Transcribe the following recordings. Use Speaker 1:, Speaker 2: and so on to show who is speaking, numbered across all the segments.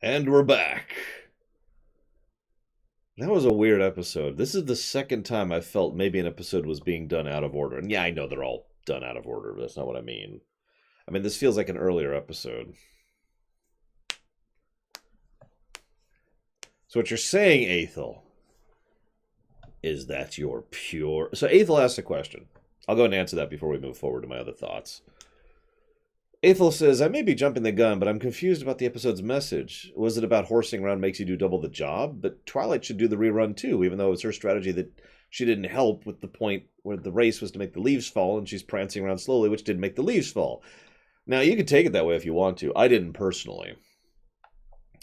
Speaker 1: And we're back. That was a weird episode. This is the second time I felt maybe an episode was being done out of order. And yeah, I know they're all done out of order, but that's not what I mean. I mean, this feels like an earlier episode. So what you're saying, Aethel, is that you're pure... So Aethel asked a question. I'll go and answer that before we move forward to my other thoughts. Aethel says, I may be jumping the gun, but I'm confused about the episode's message. Was it about horsing around makes you do double the job? But Twilight should do the rerun too, even though it was her strategy that she didn't help with the point where the race was to make the leaves fall, and she's prancing around slowly, which didn't make the leaves fall. Now, you can take it that way if you want to. I didn't personally.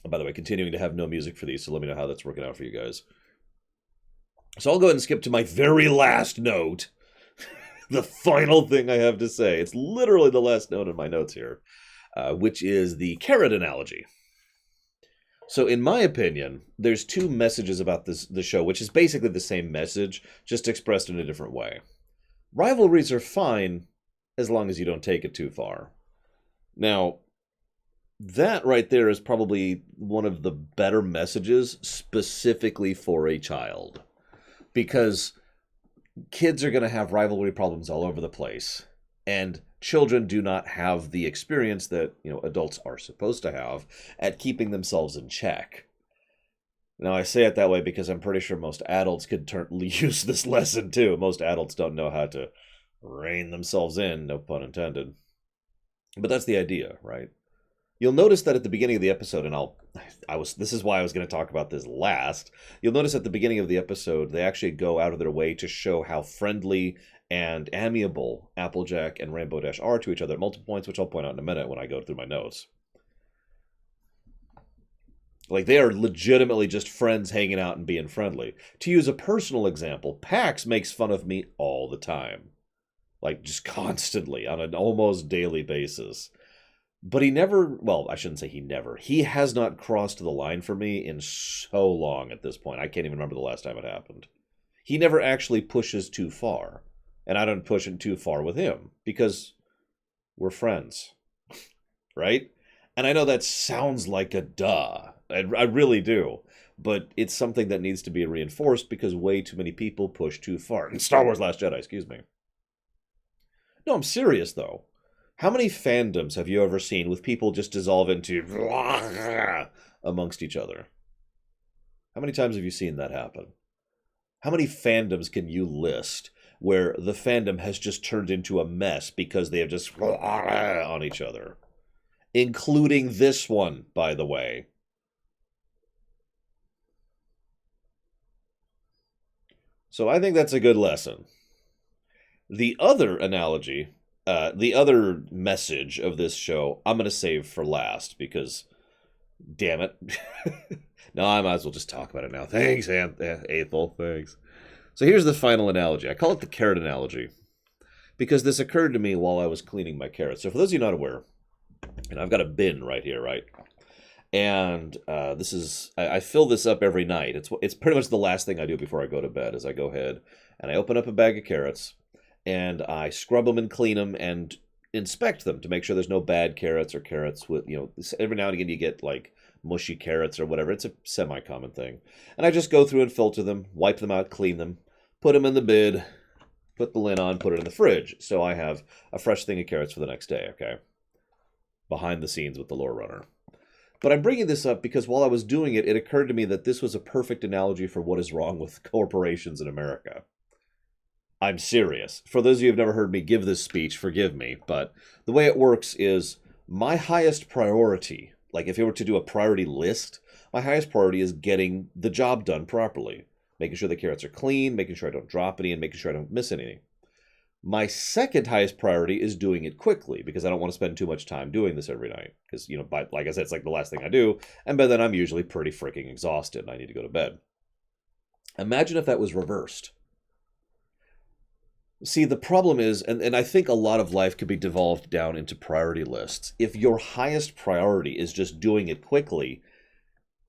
Speaker 1: By the way, continuing to have no music for these, so let me know how that's working out for you guys. So I'll go ahead and skip to my very last note. The final thing I have to say. It's literally the last note in my notes here, which is the carrot analogy. So in my opinion, there's two messages about the show, which is basically the same message, just expressed in a different way. Rivalries are fine as long as you don't take it too far. Now, that right there is probably one of the better messages specifically for a child. Because kids are going to have rivalry problems all over the place, and children do not have the experience that adults are supposed to have at keeping themselves in check. Now, I say it that way because I'm pretty sure most adults could use this lesson too. Most adults don't know how to rein themselves in, no pun intended. But that's the idea, right? You'll notice that at the beginning of the episode, and this is why I was going to talk about this last. You'll notice at the beginning of the episode, they actually go out of their way to show how friendly and amiable Applejack and Rainbow Dash are to each other at multiple points, which I'll point out in a minute when I go through my notes. Like, they are legitimately just friends hanging out and being friendly. To use a personal example, Pax makes fun of me all the time. Like, just constantly, on an almost daily basis. But he never, well, I shouldn't say he never. He has not crossed the line for me in so long at this point. I can't even remember the last time it happened. He never actually pushes too far. And I don't push it too far with him. Because we're friends. Right? And I know that sounds like a duh. I really do. But it's something that needs to be reinforced because way too many people push too far. In Star Wars Last Jedi, excuse me. No, I'm serious, though. How many fandoms have you ever seen with people just dissolve into amongst each other? How many times have you seen that happen? How many fandoms can you list where the fandom has just turned into a mess because they have just on each other? Including this one, by the way. So I think that's a good lesson. The other analogy... the other message of this show, I'm going to save for last because, damn it. No, I might as well just talk about it now. Thanks, Aethel. Thanks. So here's the final analogy. I call it the carrot analogy because this occurred to me while I was cleaning my carrots. So for those of you not aware, and I've got a bin right here, right? And this is, I fill this up every night. It's pretty much the last thing I do before I go to bed is I go ahead and I open up a bag of carrots. And I scrub them and clean them and inspect them to make sure there's no bad carrots or carrots with, every now and again you get like mushy carrots or whatever. It's a semi-common thing. And I just go through and filter them, wipe them out, clean them, put them in the bin, put the lid on, put it in the fridge. So I have a fresh thing of carrots for the next day, okay? Behind the scenes with the lore runner. But I'm bringing this up because while I was doing it, it occurred to me that this was a perfect analogy for what is wrong with corporations in America. I'm serious. For those of you who have never heard me give this speech, forgive me, but the way it works is my highest priority, like if you were to do a priority list, my highest priority is getting the job done properly. Making sure the carrots are clean, making sure I don't drop any, and making sure I don't miss anything. My second highest priority is doing it quickly because I don't want to spend too much time doing this every night. Because, like I said, it's like the last thing I do, and by then I'm usually pretty freaking exhausted and I need to go to bed. Imagine if that was reversed. See, the problem is, and I think a lot of life could be devolved down into priority lists. If your highest priority is just doing it quickly,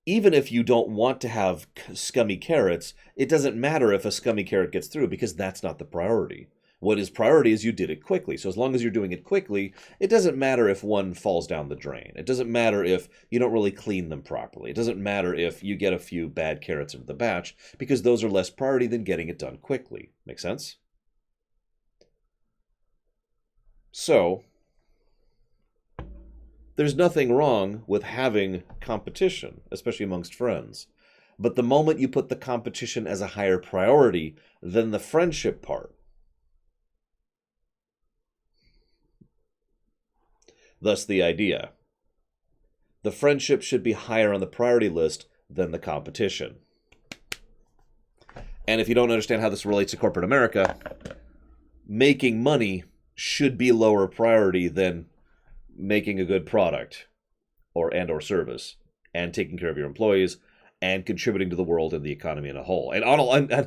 Speaker 1: even if you don't want to have scummy carrots, it doesn't matter if a scummy carrot gets through because that's not the priority. What is priority is you did it quickly. So as long as you're doing it quickly, it doesn't matter if one falls down the drain. It doesn't matter if you don't really clean them properly. It doesn't matter if you get a few bad carrots into the batch, because those are less priority than getting it done quickly. Make sense? So, there's nothing wrong with having competition, especially amongst friends. But the moment you put the competition as a higher priority than the friendship part, thus the idea, the friendship should be higher on the priority list than the competition. And if you don't understand how this relates to corporate America, making money should be lower priority than making a good product or service and taking care of your employees and contributing to the world and the economy in a whole. And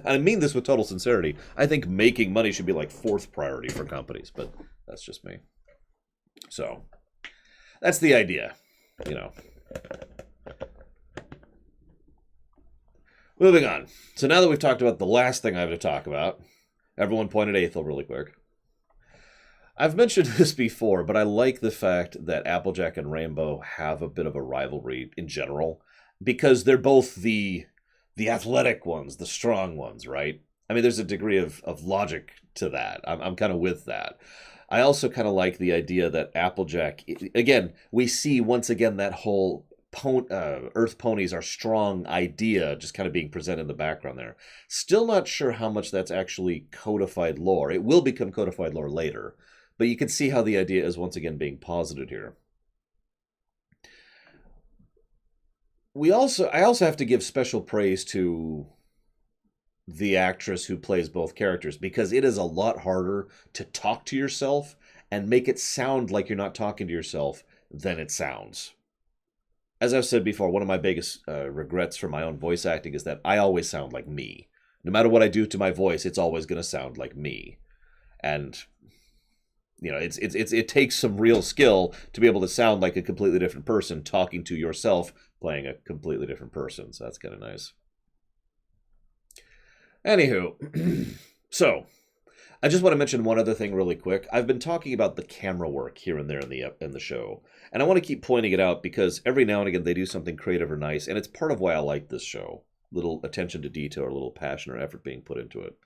Speaker 1: I mean this with total sincerity. I think making money should be like fourth priority for companies, but that's just me. So that's the idea, you know. Moving on. So now that we've talked about the last thing I have to talk about, everyone point at Aethel really quick. I've mentioned this before, but I like the fact that Applejack and Rainbow have a bit of a rivalry in general, because they're both the athletic ones, the strong ones, right? I mean, there's a degree of logic to that. I'm kind of with that. I also kind of like the idea that Applejack, again, we see once again that whole Earth ponies are strong idea just kind of being presented in the background there. Still not sure how much that's actually codified lore. It will become codified lore later, but you can see how the idea is once again being posited here. I also have to give special praise to the actress who plays both characters, because it is a lot harder to talk to yourself and make it sound like you're not talking to yourself than it sounds. As I've said before, one of my biggest regrets for my own voice acting is that I always sound like me. No matter what I do to my voice, it's always going to sound like me. And you know, it takes some real skill to be able to sound like a completely different person talking to yourself, playing a completely different person. So that's kind of nice. Anywho, so I just want to mention one other thing really quick. I've been talking about the camera work here and there in the show, and I want to keep pointing it out because every now and again they do something creative or nice, and it's part of why I like this show. Little attention to detail, or a little passion or effort being put into it.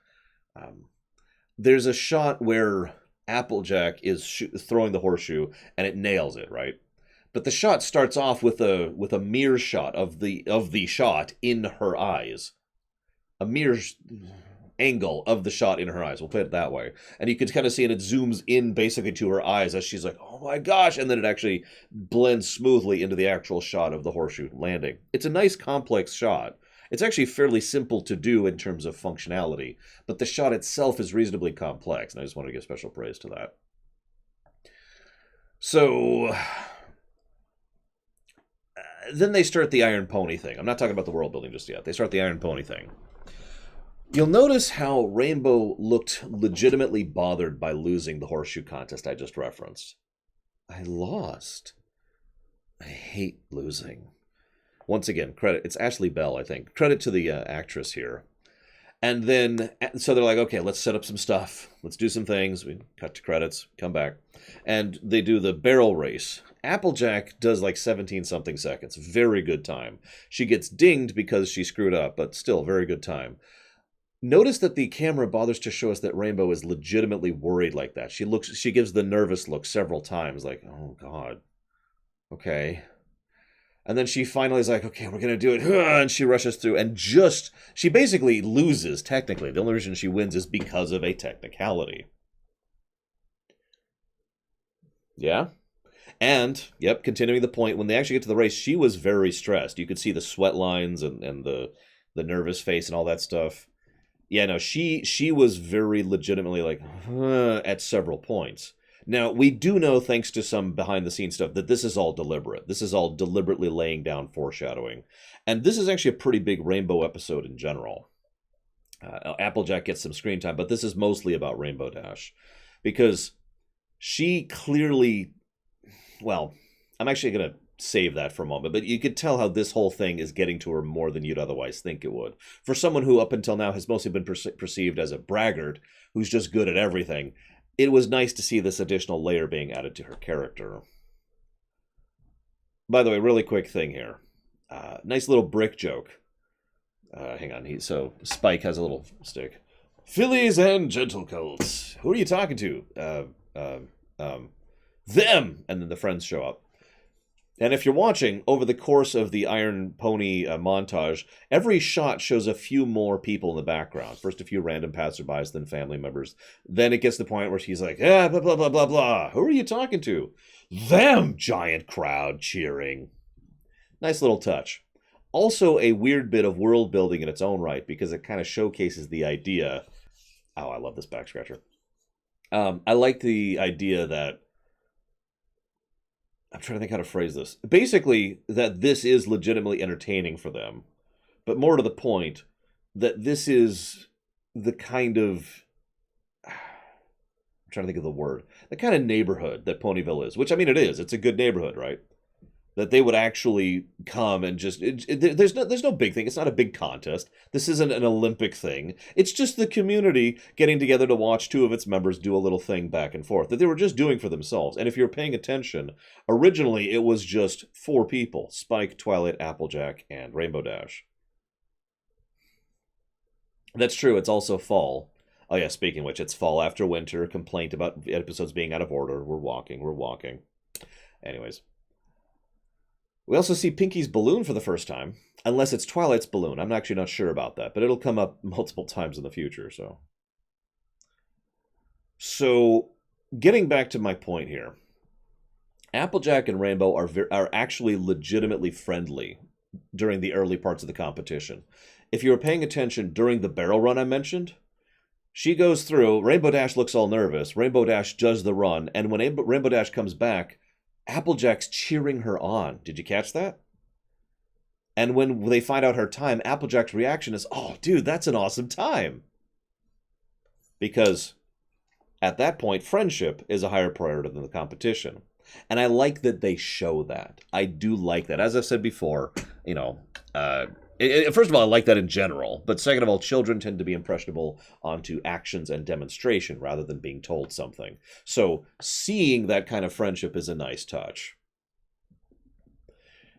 Speaker 1: There's a shot where Applejack is throwing the horseshoe, and it nails it, right? But the shot starts off with a mirror shot of the shot in her eyes. A mirror angle of the shot in her eyes. We'll put it that way. And you can kind of see, and it zooms in basically to her eyes as she's like, oh my gosh, and then it actually blends smoothly into the actual shot of the horseshoe landing. It's a nice complex shot. It's actually fairly simple to do in terms of functionality, but the shot itself is reasonably complex, and I just want to give special praise to that. So then they start the Iron Pony thing. I'm not talking about the world building just yet. They start the Iron Pony thing. You'll notice how Rainbow looked legitimately bothered by losing the horseshoe contest I just referenced. I lost. I hate losing. Once again, credit. It's Ashley Bell, I think. Credit to the actress here. And then, so they're like, okay, let's set up some stuff. Let's do some things. We cut to credits, come back. And they do the barrel race. Applejack does like 17-something seconds. Very good time. She gets dinged because she screwed up, but still, very good time. Notice that the camera bothers to show us that Rainbow is legitimately worried like that. She gives the nervous look several times, like, oh, God. Okay. And then she finally is like, okay, we're going to do it. And she rushes through and she basically loses, technically. The only reason she wins is because of a technicality. Yeah? And, yep, continuing the point, when they actually get to the race, she was very stressed. You could see the sweat lines and the nervous face and all that stuff. Yeah, no, she was very legitimately like, at several points. Now, we do know, thanks to some behind-the-scenes stuff, that this is all deliberate. This is all deliberately laying down foreshadowing. And this is actually a pretty big Rainbow episode in general. Applejack gets some screen time, but this is mostly about Rainbow Dash. Because she clearly... Well, I'm actually going to save that for a moment. But you could tell how this whole thing is getting to her more than you'd otherwise think it would. For someone who up until now has mostly been perceived as a braggart who's just good at everything, it was nice to see this additional layer being added to her character. By the way, really quick thing here. Nice little brick joke. Hang on. So Spike has a little stick. Fillies and gentle colts. Who are you talking to? Them! And then the friends show up. And if you're watching, over the course of the Iron Pony montage, every shot shows a few more people in the background. First a few random passerbys, then family members. Then it gets to the point where she's like, blah, blah, blah, blah, blah. Who are you talking to? Them! Giant crowd cheering. Nice little touch. Also a weird bit of world building in its own right, because it kind of showcases the idea. Oh, I love this back scratcher. I like the idea that, I'm trying to think how to phrase this. Basically, that this is legitimately entertaining for them. But more to the point, that this is the kind of, I'm trying to think of the word, the kind of neighborhood that Ponyville is. Which, I mean, it is. It's a good neighborhood, right? That they would actually come and just, there's no big thing. It's not a big contest. This isn't an Olympic thing. It's just the community getting together to watch two of its members do a little thing back and forth that they were just doing for themselves. And if you're paying attention, originally it was just 4 people: Spike, Twilight, Applejack, and Rainbow Dash. That's true. It's also fall. Oh yeah, speaking of which, it's fall after winter. Complaint about episodes being out of order. We're walking. Anyways. We also see Pinky's balloon for the first time, unless it's Twilight's balloon. I'm actually not sure about that, but it'll come up multiple times in the future. So getting back to my point here, Applejack and Rainbow are actually legitimately friendly during the early parts of the competition. If you were paying attention during the barrel run I mentioned, she goes through, Rainbow Dash looks all nervous, Rainbow Dash does the run, and when Rainbow Dash comes back, Applejack's cheering her on. Did you catch that? And when they find out her time, Applejack's reaction is, oh, dude, that's an awesome time. Because at that point, friendship is a higher priority than the competition. And I like that they show that. I do like that. As I've said before, you know, first of all, I like that in general. But second of all, children tend to be impressionable onto actions and demonstration rather than being told something. So seeing that kind of friendship is a nice touch.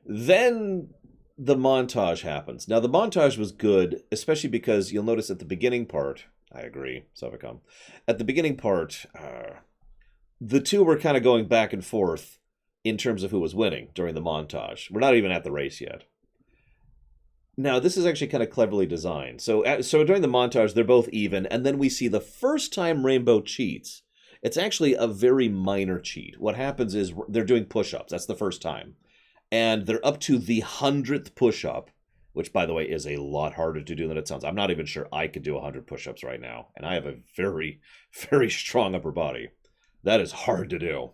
Speaker 1: Then the montage happens. Now, the montage was good, especially because you'll notice at the beginning part, I agree, Sovicom, at the beginning part, the two were kind of going back and forth in terms of who was winning during the montage. We're not even at the race yet. Now, this is actually kind of cleverly designed. So during the montage, they're both even, and then we see the first time Rainbow cheats. It's actually a very minor cheat. What happens is they're doing push-ups. That's the first time. And they're up to the 100th push-up, which, by the way, is a lot harder to do than it sounds. I'm not even sure I could do 100 push-ups right now, and I have a very, very strong upper body. That is hard to do.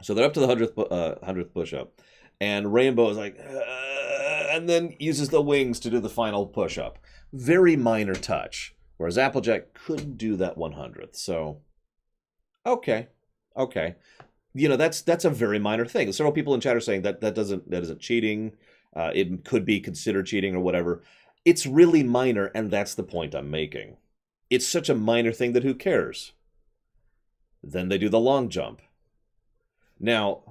Speaker 1: So they're up to the 100th push-up, and Rainbow is like, and then uses the wings to do the final push-up. Very minor touch, whereas Applejack couldn't do that 100th. So, okay. You know, that's a very minor thing. Several people in chat are saying that isn't cheating. It could be considered cheating or whatever. It's really minor, and that's the point I'm making. It's such a minor thing that who cares? Then they do the long jump. Now,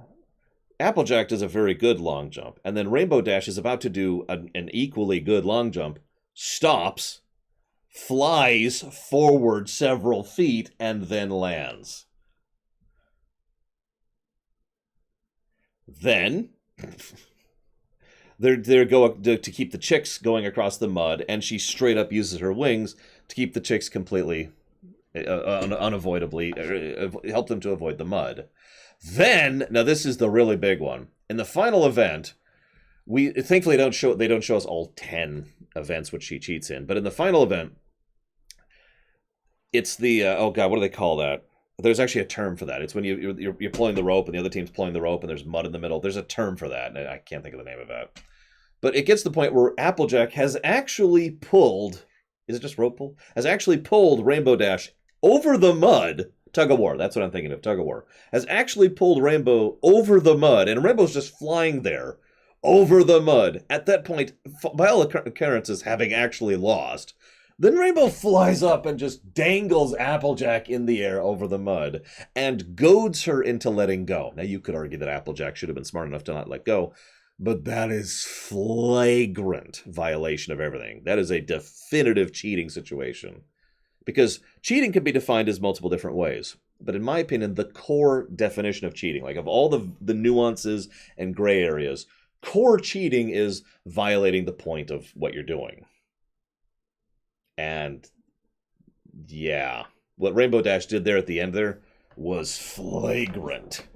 Speaker 1: Applejack does a very good long jump, and then Rainbow Dash is about to do an equally good long jump, stops, flies forward several feet, and then lands. Then they're going to keep the chicks going across the mud, and she straight up uses her wings to keep the chicks completely, unavoidably, help them to avoid the mud. Then, now this is the really big one. In the final event, we thankfully they don't show us all 10 events which she cheats in, but in the final event, it's the oh god, what do they call that? There's actually a term for that. It's when you're pulling the rope and the other team's pulling the rope and there's mud in the middle. There's a term for that, and I can't think of the name of that. But it gets to the point where Applejack has actually pulled, is it just rope pull? Has actually pulled Rainbow Dash over the mud Tug of War, that's what I'm thinking of, Tug of War, has actually pulled Rainbow over the mud, and Rainbow's just flying there, over the mud. At that point, by all occurrences, having actually lost, then Rainbow flies up and just dangles Applejack in the air over the mud, and goads her into letting go. Now, you could argue that Applejack should have been smart enough to not let go, but that is flagrant violation of everything. That is a definitive cheating situation. Because cheating can be defined as multiple different ways. But in my opinion, the core definition of cheating, like of all the nuances and gray areas, core cheating is violating the point of what you're doing. And yeah, what Rainbow Dash did there at the end there was flagrant.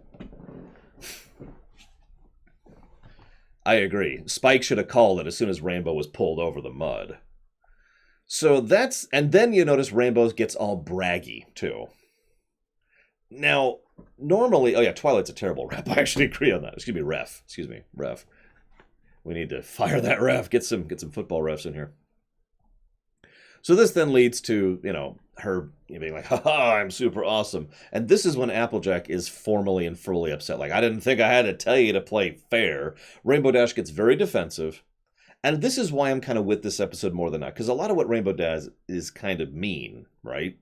Speaker 1: I agree. Spike should have called it as soon as Rainbow was pulled over the mud. So that's, and then you notice Rainbow gets all braggy, too. Now, normally, oh yeah, Twilight's a terrible rep. I actually agree on that. Excuse me, ref. We need to fire that ref. Get some football refs in here. So this then leads to, her being like, haha, I'm super awesome. And this is when Applejack is formally and fully upset. Like, I didn't think I had to tell you to play fair. Rainbow Dash gets very defensive. And this is why I'm kind of with this episode more than not, because a lot of what Rainbow does is kind of mean, right?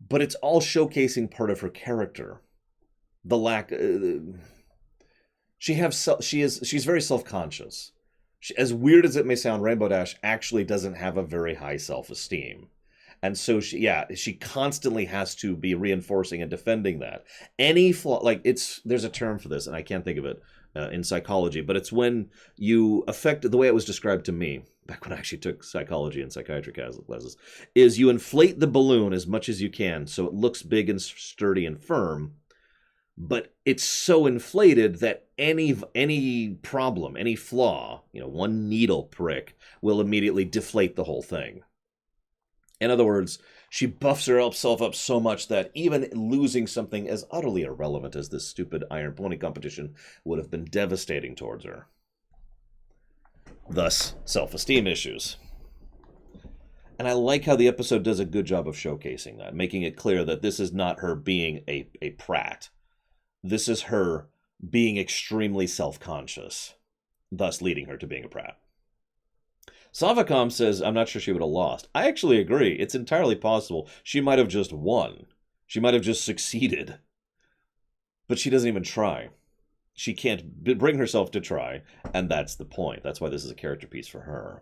Speaker 1: But it's all showcasing part of her character. The lack... she's very self-conscious. As weird as it may sound, Rainbow Dash actually doesn't have a very high self-esteem. And so, she constantly has to be reinforcing and defending that. Any flaw... there's a term for this, and I can't think of it. In psychology, but it's when you affect, the way it was described to me, back when I actually took psychology and psychiatry classes, is you inflate the balloon as much as you can so it looks big and sturdy and firm, but it's so inflated that any problem, any flaw, one needle prick will immediately deflate the whole thing. In other words, she buffs herself up so much that even losing something as utterly irrelevant as this stupid Iron Pony competition would have been devastating towards her. Thus, self-esteem issues. And I like how the episode does a good job of showcasing that, making it clear that this is not her being a prat. This is her being extremely self-conscious, thus leading her to being a prat. Savacom says, I'm not sure she would have lost. I actually agree. It's entirely possible. She might have just won. She might have just succeeded. But she doesn't even try. She can't bring herself to try, and that's the point. That's why this is a character piece for her.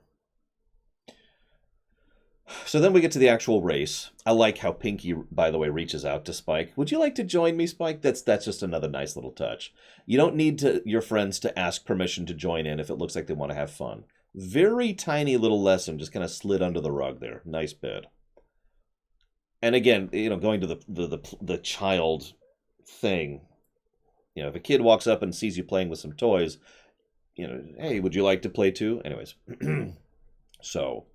Speaker 1: So then we get to the actual race. I like how Pinky, by the way, reaches out to Spike. Would you like to join me, Spike? That's just another nice little touch. You don't need your friends to ask permission to join in if it looks like they want to have fun. Very tiny little lesson, just kind of slid under the rug there. Nice bit. And again, going to the child thing. If a kid walks up and sees you playing with some toys, hey, would you like to play too? Anyways. So,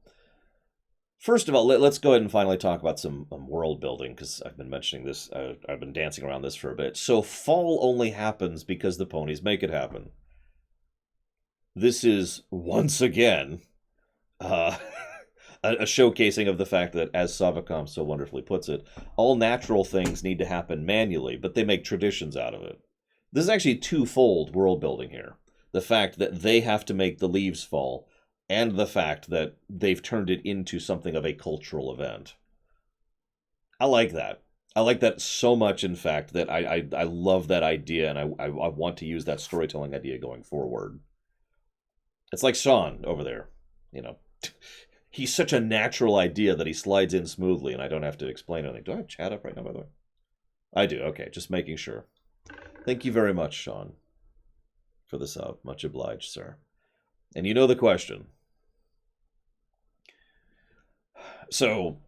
Speaker 1: first of all, let's go ahead and finally talk about some world building, because I've been mentioning this. I've been dancing around this for a bit. So, fall only happens because the ponies make it happen. This is, once again, a showcasing of the fact that, as Savacom so wonderfully puts it, all natural things need to happen manually, but they make traditions out of it. This is actually twofold world building here. The fact that they have to make the leaves fall, and the fact that they've turned it into something of a cultural event. I like that. I like that so much, in fact, that I love that idea, and I want to use that storytelling idea going forward. It's like Sean over there, He's such a natural idea that he slides in smoothly, and I don't have to explain anything. Do I have chat up right now, by the way? I do. Okay, just making sure. Thank you very much, Sean, for the sub. Much obliged, sir. And you know the question. So,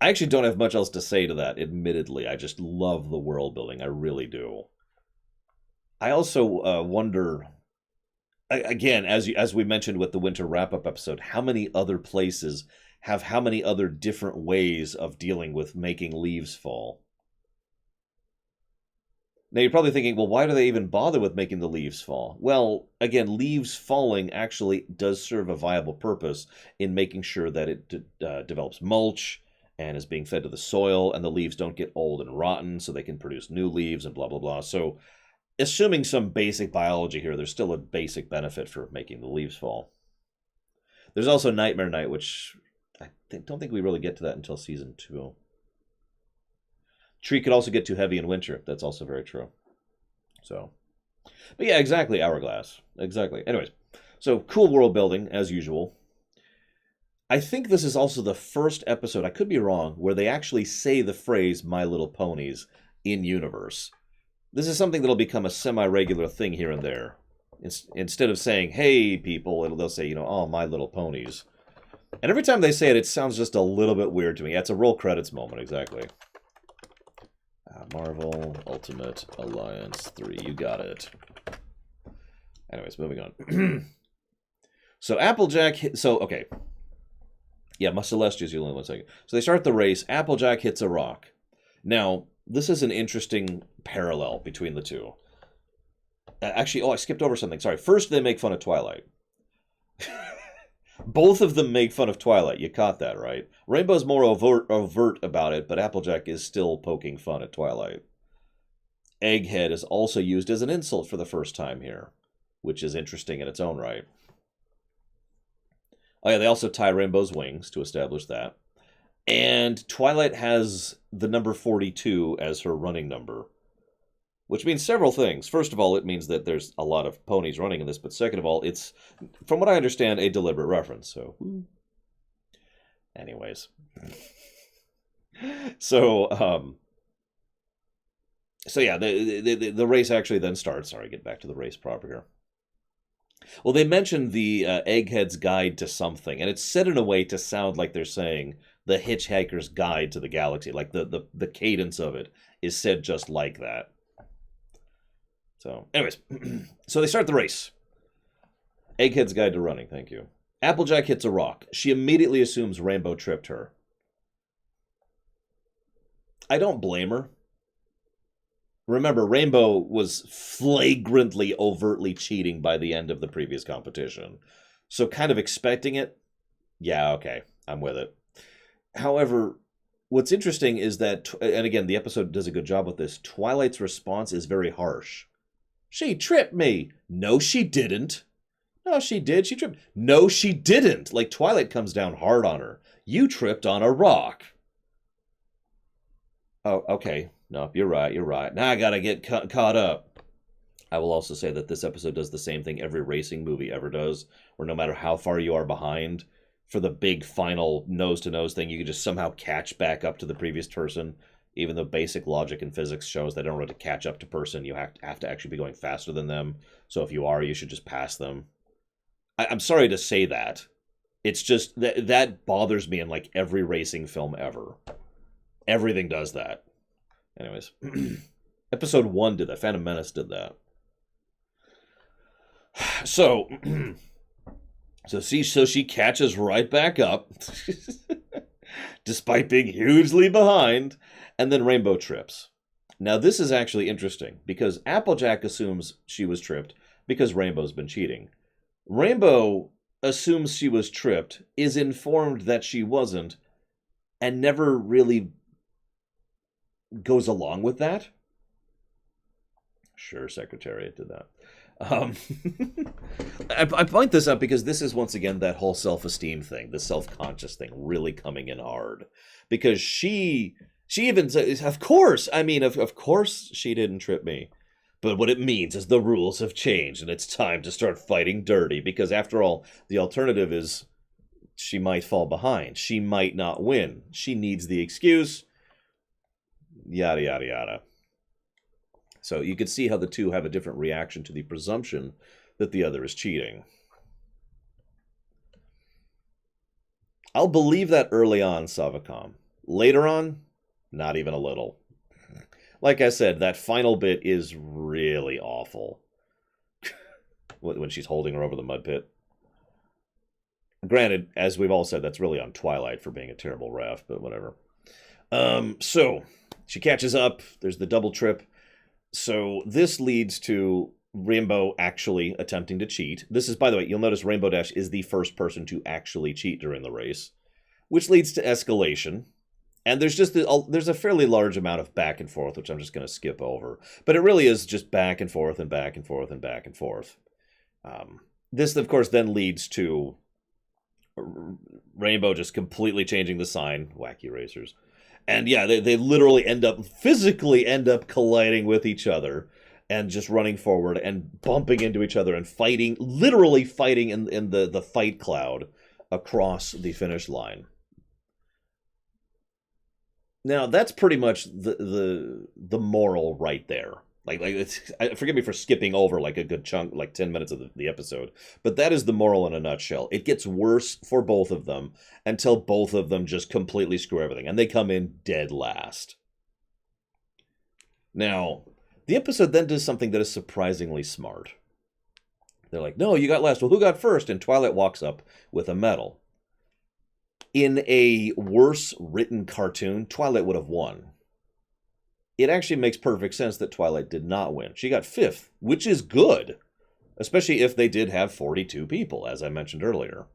Speaker 1: I actually don't have much else to say to that, admittedly. I just love the world building. I really do. I also wonder... Again, as we mentioned with the winter wrap-up episode, how many other places have how many other different ways of dealing with making leaves fall? Now, you're probably thinking, well, why do they even bother with making the leaves fall? Well, again, leaves falling actually does serve a viable purpose in making sure that it develops mulch and is being fed to the soil, and the leaves don't get old and rotten, so they can produce new leaves and blah, blah, blah. So, assuming some basic biology here, there's still a basic benefit for making the leaves fall. There's also Nightmare Night, which don't think we really get to that until season 2. Tree could also get too heavy in winter. That's also very true. So, but yeah, exactly, Hourglass. Exactly. Anyways, so cool world building, as usual. I think this is also the first episode, I could be wrong, where they actually say the phrase My Little Ponies in universe. This is something that'll become a semi-regular thing here and there. Instead of saying, hey, people, they'll say, oh, My Little Ponies. And every time they say it, it sounds just a little bit weird to me. Yeah, it's a roll credits moment, exactly. Marvel Ultimate Alliance 3, you got it. Anyways, moving on. So Applejack, okay. Yeah, my Celestials, you'll only 1 second. So they start the race. Applejack hits a rock. Now, this is an interesting parallel between the two. Actually, I skipped over something. Sorry. First, they make fun of Twilight. Both of them make fun of Twilight. You caught that, right? Rainbow's more overt about it, but Applejack is still poking fun at Twilight. Egghead is also used as an insult for the first time here, which is interesting in its own right. Oh yeah, they also tie Rainbow's wings to establish that. And Twilight has the number 42 as her running number, which means several things. First of all, it means that there's a lot of ponies running in this, but second of all, it's, from what I understand, a deliberate reference. So, anyways. So yeah, the race actually then starts. Sorry, get back to the race proper here. Well, they mentioned the Egghead's Guide to something, and it's said in a way to sound like they're saying the Hitchhiker's Guide to the Galaxy. Like the cadence of it is said just like that. So, anyways, so they start the race. Egghead's Guide to Running, thank you. Applejack hits a rock. She immediately assumes Rainbow tripped her. I don't blame her. Remember, Rainbow was flagrantly, overtly cheating by the end of the previous competition. So kind of expecting it, yeah, okay, I'm with it. However, what's interesting is that, and again, the episode does a good job with this, Twilight's response is very harsh. She tripped me. No, she didn't. No, she did. She tripped. No, she didn't. Like, Twilight comes down hard on her. You tripped on a rock. Oh, okay. No, you're right. You're right. Now I gotta get caught up. I will also say that this episode does the same thing every racing movie ever does, where no matter how far you are behind, for the big final nose-to-nose thing, you can just somehow catch back up to the previous person, even though basic logic and physics shows that in order to catch up to person, you have to actually be going faster than them. So if you are, you should just pass them. I'm sorry to say that. It's just that bothers me in like every racing film ever. Everything does that. Anyways, episode 1 did that. Phantom Menace did that. So she catches right back up, despite being hugely behind, and then Rainbow trips. Now this is actually interesting, because Applejack assumes she was tripped because Rainbow's been cheating. Rainbow assumes she was tripped, is informed that she wasn't, and never really goes along with that. Sure, Secretariat did that. I point this up because this is once again that whole self-esteem thing, the self-conscious thing really coming in hard. Because she even says, of course, of course she didn't trip me. But what it means is the rules have changed and it's time to start fighting dirty. Because after all, the alternative is she might fall behind. She might not win. She needs the excuse. Yada, yada, yada. So you can see how the two have a different reaction to the presumption that the other is cheating. I'll believe that early on, Savacom. Later on, not even a little. Like I said, that final bit is really awful. When she's holding her over the mud pit. Granted, as we've all said, that's really on Twilight for being a terrible ref, but whatever. So she catches up. There's the double trip. So this leads to Rainbow actually attempting to cheat. This is, by the way, you'll notice Rainbow Dash is the first person to actually cheat during the race, which leads to escalation. And there's a fairly large amount of back and forth, which I'm just going to skip over. But it really is just back and forth and back and forth and back and forth. This, of course, then leads to Rainbow just completely changing the sign. Wacky racers. And yeah, they literally physically end up colliding with each other and just running forward and bumping into each other and fighting, literally fighting in the fight cloud across the finish line. Now, that's pretty much the moral right there. Forgive me for skipping over like a good chunk, like 10 minutes of the episode, but that is the moral in a nutshell. It gets worse for both of them until both of them just completely screw everything, and they come in dead last. Now, the episode then does something that is surprisingly smart. They're like, no, you got last. Well, who got first? And Twilight walks up with a medal. In a worse written cartoon, Twilight would have won. It actually makes perfect sense that Twilight did not win. She got 5th, which is good, especially if they did have 42 people, as I mentioned earlier.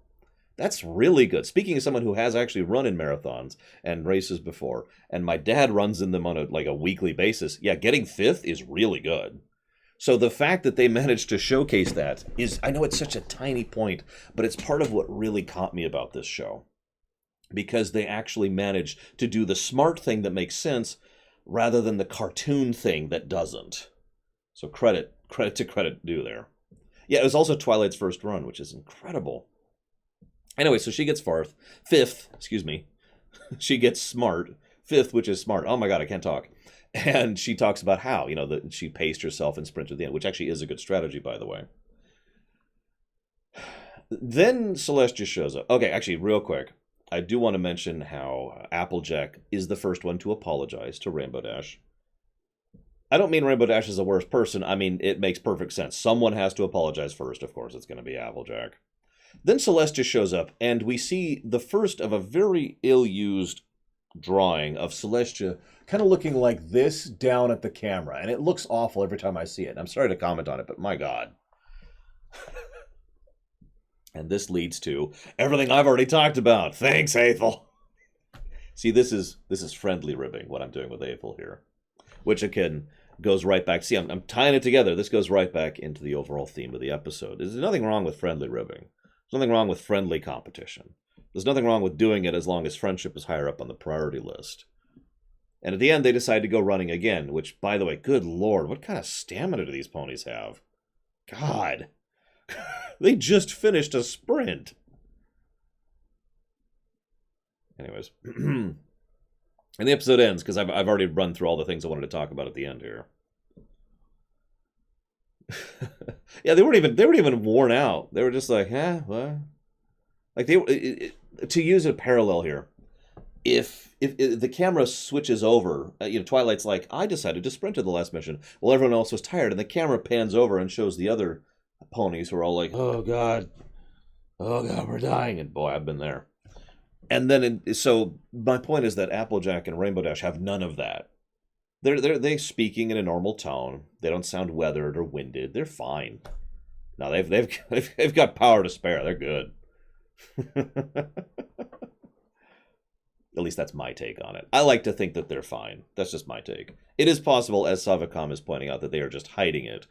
Speaker 1: That's really good. Speaking of someone who has actually run in marathons and races before, and my dad runs in them on a weekly basis, yeah, getting 5th is really good. So the fact that they managed to showcase that is, I know it's such a tiny point, but it's part of what really caught me about this show. Because they actually managed to do the smart thing that makes sense, rather than the cartoon thing that doesn't. So credit to credit due there. Yeah, it was also Twilight's first run, which is incredible. Anyway, so she gets 5th, excuse me. She gets smart, 5th, which is smart. Oh my god, I can't talk. And she talks about how, that she paced herself and sprinted to the end, which actually is a good strategy, by the way. Then Celestia shows up. Okay, actually, real quick. I do want to mention how Applejack is the first one to apologize to Rainbow Dash. I don't mean Rainbow Dash is a worse person. I mean, it makes perfect sense. Someone has to apologize first. Of course, it's going to be Applejack. Then Celestia shows up, and we see the first of a very ill-used drawing of Celestia kind of looking like this down at the camera. And it looks awful every time I see it. I'm sorry to comment on it, but my god. And this leads to everything I've already talked about. Thanks, Aethel. See, this is friendly ribbing, what I'm doing with Aethel here. Which, again, goes right back. See, I'm tying it together. This goes right back into the overall theme of the episode. There's nothing wrong with friendly ribbing. There's nothing wrong with friendly competition. There's nothing wrong with doing it as long as friendship is higher up on the priority list. And at the end, they decide to go running again, which, by the way, good lord, what kind of stamina do these ponies have? God. They just finished a sprint. Anyways. And the episode ends, because I've already run through all the things I wanted to talk about at the end here. Yeah, they weren't even worn out. They were just like, what? Like, to use a parallel here, if the camera switches over, Twilight's like, I decided to sprint to the last mission. Well, everyone else was tired, and the camera pans over and shows the other ponies who are all like, oh god, we're dying. And boy, I've been there. And then, so my point is that Applejack and Rainbow Dash have none of that. They're speaking in a normal tone. They don't sound weathered or winded. They're fine. No, they've got power to spare. They're good. At least that's my take on it. I like to think that they're fine. That's just my take. It is possible, as Savacom is pointing out, that they are just hiding it.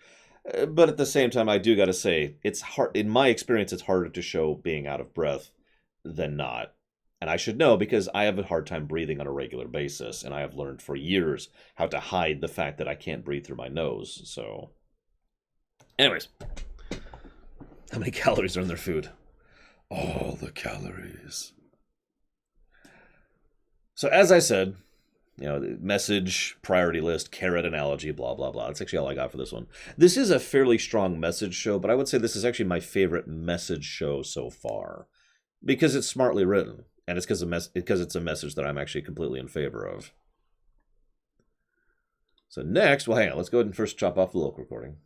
Speaker 1: But at the same time, I do got to say, it's hard. In my experience, it's harder to show being out of breath than not. And I should know because I have a hard time breathing on a regular basis. And I have learned for years how to hide the fact that I can't breathe through my nose. So, anyways, how many calories are in their food? All the calories. So as I said, the message, priority list, carrot analogy, blah, blah, blah. That's actually all I got for this one. This is a fairly strong message show, but I would say this is actually my favorite message show so far. Because it's smartly written, and it's because it's a message that I'm actually completely in favor of. So next, well, hang on, let's go ahead and first chop off the local recording.